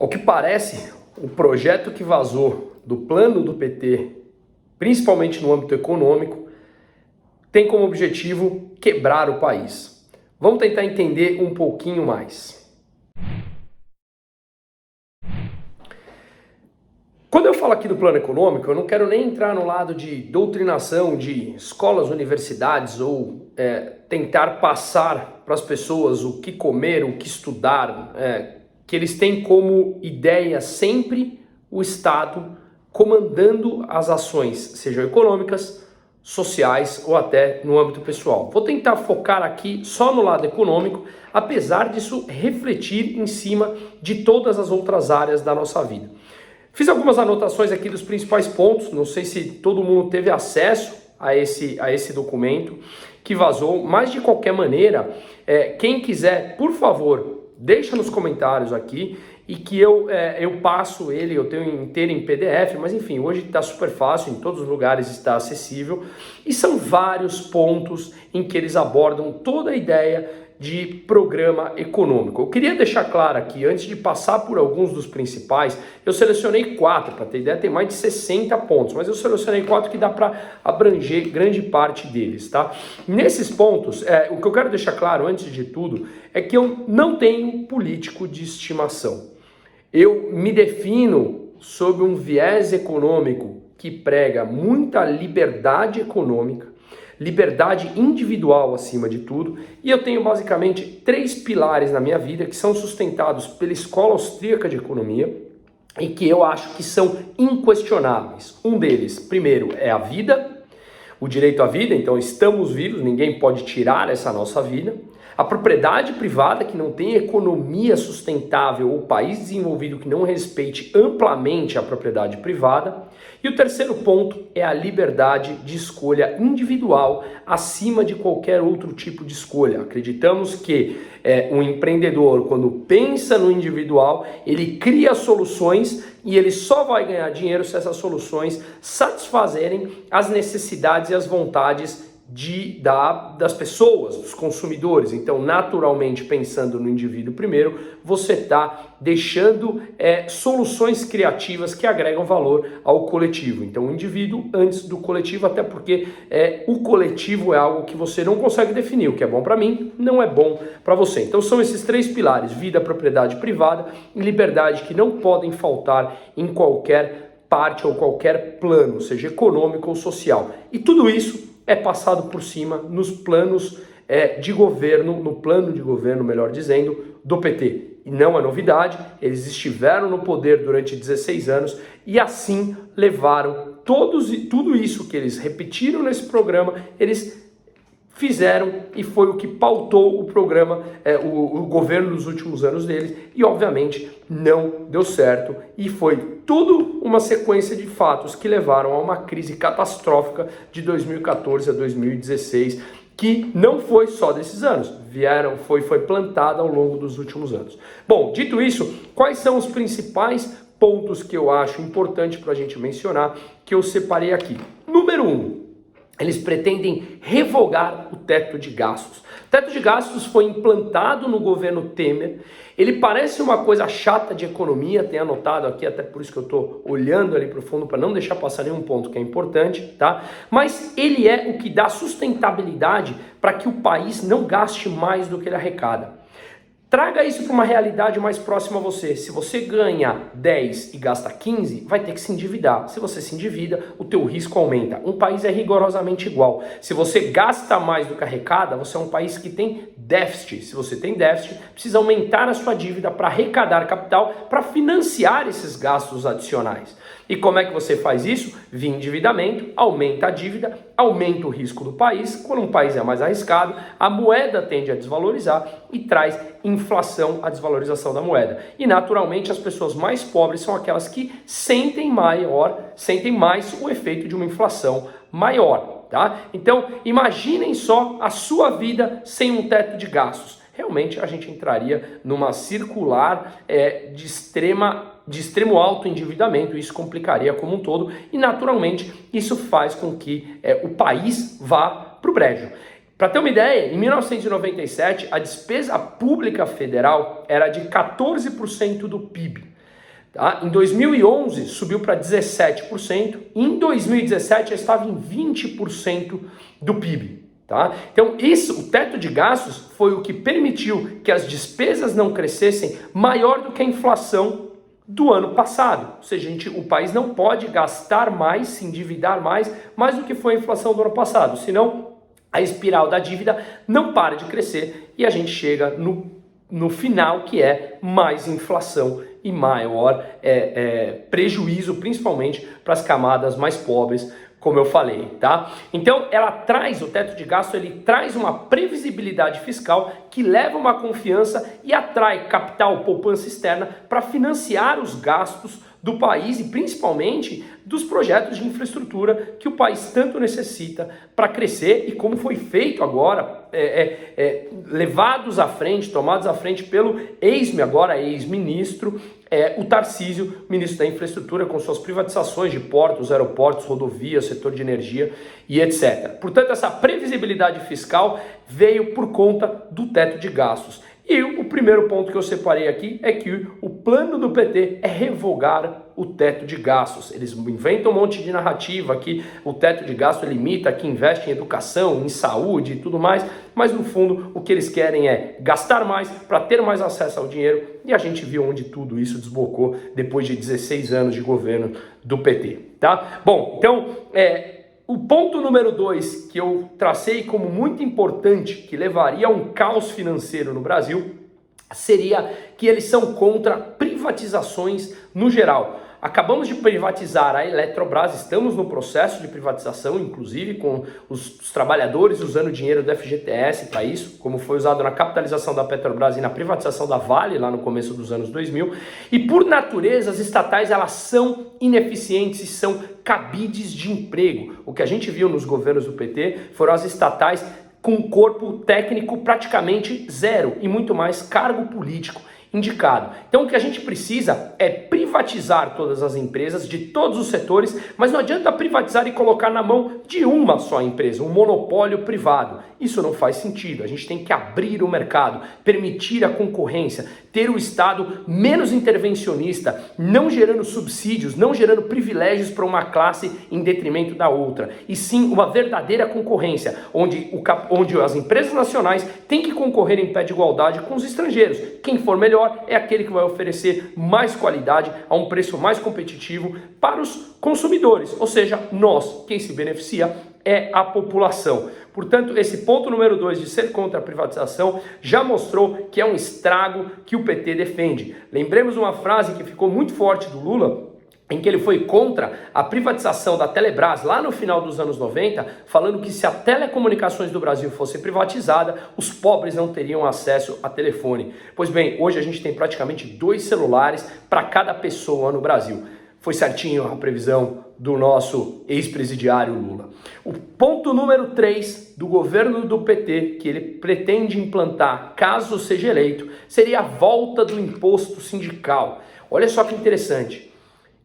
Ao que parece, o projeto que vazou do plano do PT, principalmente no âmbito econômico, tem como objetivo quebrar o país. Vamos tentar entender um pouquinho mais. Quando eu falo aqui do plano econômico, eu não quero nem entrar no lado de doutrinação de escolas, universidades ou tentar passar para as pessoas o que comer, o que estudar, que eles têm como ideia sempre o Estado comandando as ações, sejam econômicas, sociais ou até no âmbito pessoal. Vou tentar focar aqui só no lado econômico, apesar disso refletir em cima de todas as outras áreas da nossa vida. Fiz algumas anotações aqui dos principais pontos, não sei se todo mundo teve acesso a esse documento que vazou, mas de qualquer maneira, quem quiser, por favor, deixa nos comentários aqui e que eu passo ele, eu tenho inteiro em PDF, mas enfim, hoje está super fácil, em todos os lugares está acessível, e são vários pontos em que eles abordam toda a ideia de programa econômico. Eu queria deixar claro aqui, antes de passar por alguns dos principais, eu selecionei 4, para ter ideia, tem mais de 60 pontos, mas eu selecionei 4 que dá para abranger grande parte deles, tá? Nesses pontos, o que eu quero deixar claro, antes de tudo, é que eu não tenho político de estimação. Eu me defino sob um viés econômico que prega muita liberdade econômica, liberdade individual acima de tudo, e eu tenho basicamente 3 pilares na minha vida que são sustentados pela Escola Austríaca de Economia e que eu acho que são inquestionáveis. Um deles, primeiro, é a vida, o direito à vida, então estamos vivos, ninguém pode tirar essa nossa vida. A propriedade privada, que não tem economia sustentável ou país desenvolvido que não respeite amplamente a propriedade privada. E o terceiro ponto é a liberdade de escolha individual acima de qualquer outro tipo de escolha. Acreditamos que um empreendedor, quando pensa no individual, ele cria soluções e ele só vai ganhar dinheiro se essas soluções satisfazerem as necessidades e as vontades das pessoas, dos consumidores. Então, naturalmente, pensando no indivíduo primeiro, você está deixando soluções criativas que agregam valor ao coletivo. Então, o indivíduo antes do coletivo, até porque o coletivo é algo que você não consegue definir. O que é bom para mim não é bom para você. Então, são esses 3 pilares: vida, propriedade privada e liberdade, que não podem faltar em qualquer parte ou qualquer plano, seja econômico ou social. E tudo isso é passado por cima nos planos de governo, no plano de governo, melhor dizendo, do PT. E não é novidade, eles estiveram no poder durante 16 anos e assim levaram tudo isso que eles repetiram nesse programa, eles fizeram e foi o que pautou o programa, o governo nos últimos anos deles, e obviamente não deu certo e foi tudo uma sequência de fatos que levaram a uma crise catastrófica de 2014 a 2016, que não foi só desses anos, foi plantada ao longo dos últimos anos. Bom, dito isso, quais são os principais pontos que eu acho importante para a gente mencionar, que eu separei aqui? Número 1. Eles pretendem revogar o teto de gastos. O teto de gastos foi implantado no governo Temer. Ele parece uma coisa chata de economia, tem anotado aqui, até por isso que eu estou olhando ali para o fundo para não deixar passar nenhum ponto que é importante, tá? Mas ele é o que dá sustentabilidade para que o país não gaste mais do que ele arrecada. Traga isso para uma realidade mais próxima a você. Se você ganha 10 e gasta 15, vai ter que se endividar. Se você se endivida, o teu risco aumenta. Um país é rigorosamente igual. Se você gasta mais do que arrecada, você é um país que tem déficit. Se você tem déficit, precisa aumentar a sua dívida para arrecadar capital, para financiar esses gastos adicionais. E como é que você faz isso? Via endividamento, aumenta a dívida, aumenta o risco do país. Quando um país é mais arriscado, a moeda tende a desvalorizar e traz inflação, a desvalorização da moeda. E naturalmente as pessoas mais pobres são aquelas que sentem mais o efeito de uma inflação maior, tá? Então, imaginem só a sua vida sem um teto de gastos. Realmente a gente entraria numa circular de extremo alto endividamento, isso complicaria como um todo e naturalmente isso faz com que o país vá para o brejo. Para ter uma ideia, em 1997 a despesa pública federal era de 14% do PIB. Tá? Em 2011 subiu para 17%, e em 2017 já estava em 20% do PIB. Tá? Então isso, o teto de gastos foi o que permitiu que as despesas não crescessem maior do que a inflação do ano passado. Ou seja, o país não pode gastar mais, se endividar mais do que foi a inflação do ano passado, senão a espiral da dívida não para de crescer e a gente chega no final, que é mais inflação e maior prejuízo, principalmente para as camadas mais pobres, como eu falei, tá? Então, o teto de gasto, ele traz uma previsibilidade fiscal que leva uma confiança e atrai capital, poupança externa para financiar os gastos do país e principalmente dos projetos de infraestrutura que o país tanto necessita para crescer e como foi feito agora, levados à frente, tomados à frente pelo ex-ministro, o Tarcísio, ministro da Infraestrutura, com suas privatizações de portos, aeroportos, rodovias, setor de energia e etc. Portanto, essa previsibilidade fiscal veio por conta do teto de gastos. E o primeiro ponto que eu separei aqui é que o plano do PT é revogar o teto de gastos. Eles inventam um monte de narrativa que o teto de gasto limita que investe em educação, em saúde e tudo mais, mas no fundo o que eles querem é gastar mais para ter mais acesso ao dinheiro, e a gente viu onde tudo isso desbocou depois de 16 anos de governo do PT, tá? Bom, então o ponto número 2 que eu tracei como muito importante, que levaria a um caos financeiro no Brasil, seria que eles são contra privatizações no geral. Acabamos de privatizar a Eletrobras, estamos no processo de privatização, inclusive com os trabalhadores usando o dinheiro do FGTS para isso, como foi usado na capitalização da Petrobras e na privatização da Vale lá no começo dos anos 2000. E por natureza, as estatais elas são ineficientes e são cabides de emprego. O que a gente viu nos governos do PT foram as estatais com corpo técnico praticamente zero e muito mais cargo político indicado. Então o que a gente precisa é privatizar todas as empresas de todos os setores, mas não adianta privatizar e colocar na mão de uma só empresa, um monopólio privado. Isso não faz sentido. A gente tem que abrir o mercado, permitir a concorrência, ter o Estado menos intervencionista, não gerando subsídios, não gerando privilégios para uma classe em detrimento da outra, e sim uma verdadeira concorrência, onde as empresas nacionais têm que concorrer em pé de igualdade com os estrangeiros. Quem for melhor é aquele que vai oferecer mais qualidade a um preço mais competitivo para os consumidores, ou seja, nós, quem se beneficia é a população. Portanto, esse ponto número 2 de ser contra a privatização já mostrou que é um estrago que o PT defende. Lembremos uma frase que ficou muito forte do Lula, em que ele foi contra a privatização da Telebrás lá no final dos anos 90, falando que se a telecomunicações do Brasil fosse privatizada, os pobres não teriam acesso a telefone. Pois bem, hoje a gente tem praticamente 2 celulares para cada pessoa no Brasil. Foi certinho a previsão do nosso ex-presidiário Lula. O ponto número 3 do governo do PT, que ele pretende implantar, caso seja eleito, seria a volta do imposto sindical. Olha só que interessante.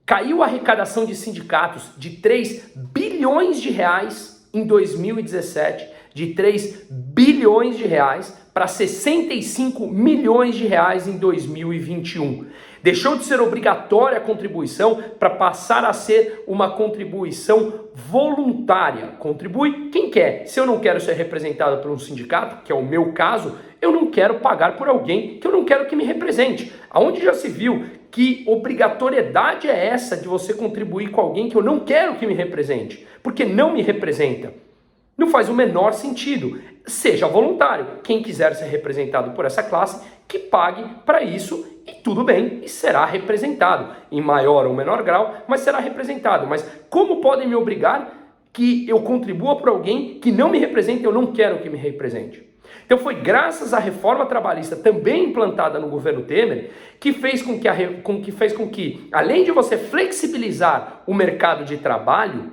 Caiu a arrecadação de sindicatos de 3 bilhões de reais em 2017, de 3 bilhões de reais para 65 milhões de reais em 2021. Deixou de ser obrigatória a contribuição para passar a ser uma contribuição voluntária. Contribui quem quer. Se eu não quero ser representado por um sindicato, que é o meu caso, eu não quero pagar por alguém que eu não quero que me represente. Aonde já se viu que obrigatoriedade é essa de você contribuir com alguém que eu não quero que me represente? Porque não me representa. Não faz o menor sentido. Seja voluntário. Quem quiser ser representado por essa classe, que pague para isso e tudo bem, e será representado. Em maior ou menor grau, mas será representado. Mas como podem me obrigar que eu contribua por alguém que não me representa e eu não quero que me represente? Então foi graças à reforma trabalhista também implantada no governo Temer que fez com que, além de você flexibilizar o mercado de trabalho,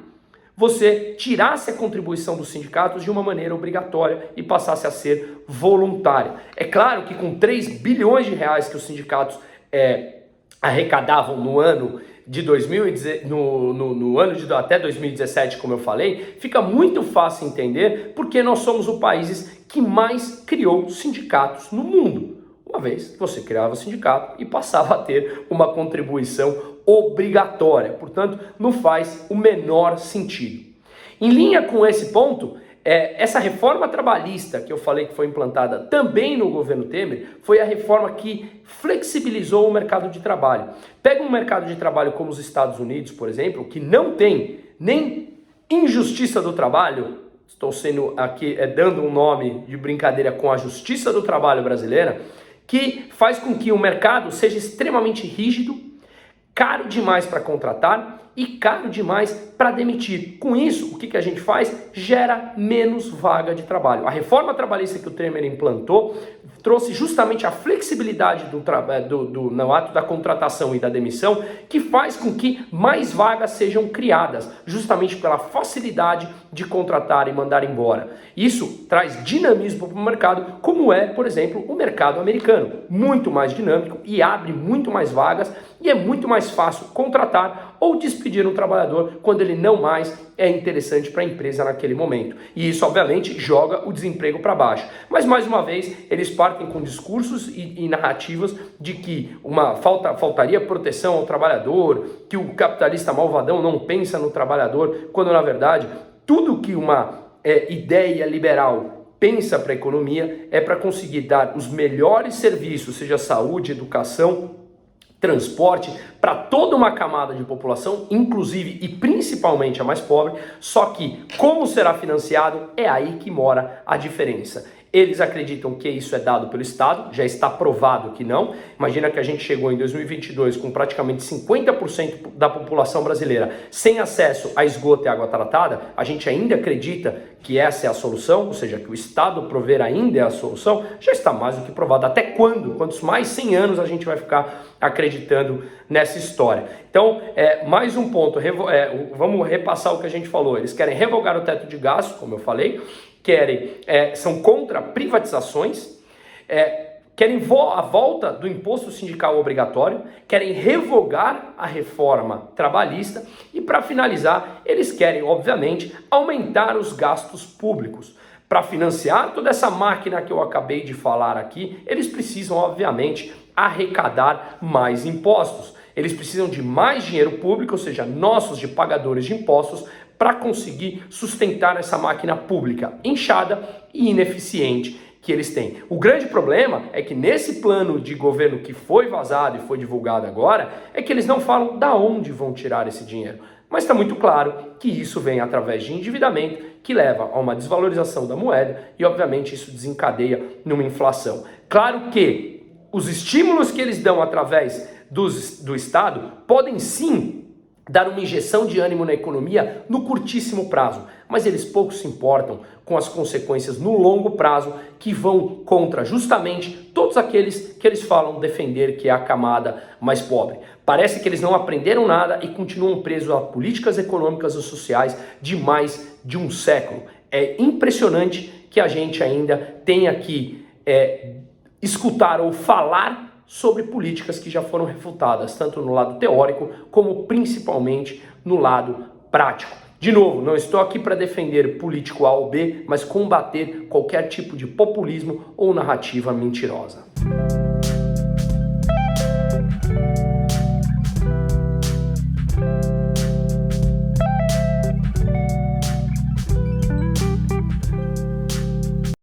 você tirasse a contribuição dos sindicatos de uma maneira obrigatória e passasse a ser voluntária. É claro que com 3 bilhões de reais que os sindicatos arrecadavam no ano de 2010, no ano de até 2017, como eu falei, fica muito fácil entender porque nós somos o país que mais criou sindicatos no mundo. uma vez que você criava o sindicato e passava a ter uma contribuição obrigatória. Portanto, não faz o menor sentido. Em linha com esse ponto, essa reforma trabalhista que eu falei que foi implantada também no governo Temer foi a reforma que flexibilizou o mercado de trabalho. Pega um mercado de trabalho como os Estados Unidos, por exemplo, que não tem nem injustiça do trabalho, estou sendo aqui dando um nome de brincadeira com a justiça do trabalho brasileira, que faz com que o mercado seja extremamente rígido, caro demais para contratar e caro demais para demitir. Com isso, o que a gente faz? Gera menos vaga de trabalho. A reforma trabalhista que o Temer implantou trouxe justamente a flexibilidade no ato da contratação e da demissão, que faz com que mais vagas sejam criadas, justamente pela facilidade de contratar e mandar embora. Isso traz dinamismo para o mercado, como é, por exemplo, o mercado americano. Muito mais dinâmico e abre muito mais vagas e é muito mais fácil contratar ou despedir um trabalhador quando ele não mais é interessante para a empresa naquele momento. E isso, obviamente, joga o desemprego para baixo. Mas, mais uma vez, eles partem com discursos e narrativas de que faltaria proteção ao trabalhador, que o capitalista malvadão não pensa no trabalhador, quando, na verdade, tudo que uma ideia liberal pensa para a economia é para conseguir dar os melhores serviços, seja saúde, educação, transporte, para toda uma camada de população, inclusive e principalmente a mais pobre, só que como será financiado é aí que mora a diferença. Eles acreditam que isso é dado pelo Estado, já está provado que não. Imagina que a gente chegou em 2022 com praticamente 50% da população brasileira sem acesso a esgoto e água tratada. A gente ainda acredita que essa é a solução, ou seja, que o Estado prover ainda é a solução, já está mais do que provado. Até quando? Quantos mais 100 anos a gente vai ficar acreditando nessa história? Então, mais um ponto, vamos repassar o que a gente falou. Eles querem revogar o teto de gastos, como eu falei, são contra privatizações, querem a volta do imposto sindical obrigatório, querem revogar a reforma trabalhista e, para finalizar, eles querem, obviamente, aumentar os gastos públicos. Para financiar toda essa máquina que eu acabei de falar aqui, eles precisam, obviamente, arrecadar mais impostos. Eles precisam de mais dinheiro público, ou seja, nossos de pagadores de impostos, para conseguir sustentar essa máquina pública inchada e ineficiente que eles têm. O grande problema é que nesse plano de governo que foi vazado e foi divulgado agora, é que eles não falam da onde vão tirar esse dinheiro. Mas está muito claro que isso vem através de endividamento, que leva a uma desvalorização da moeda e, obviamente, isso desencadeia numa inflação. Claro que os estímulos que eles dão através do Estado podem sim dar uma injeção de ânimo na economia no curtíssimo prazo, mas eles pouco se importam com as consequências no longo prazo que vão contra justamente todos aqueles que eles falam defender, que é a camada mais pobre. Parece que eles não aprenderam nada e continuam presos a políticas econômicas e sociais de mais de um século. É impressionante que a gente ainda tenha que escutar ou falar sobre políticas que já foram refutadas, tanto no lado teórico, como principalmente no lado prático. De novo, não estou aqui para defender político A ou B, mas combater qualquer tipo de populismo ou narrativa mentirosa.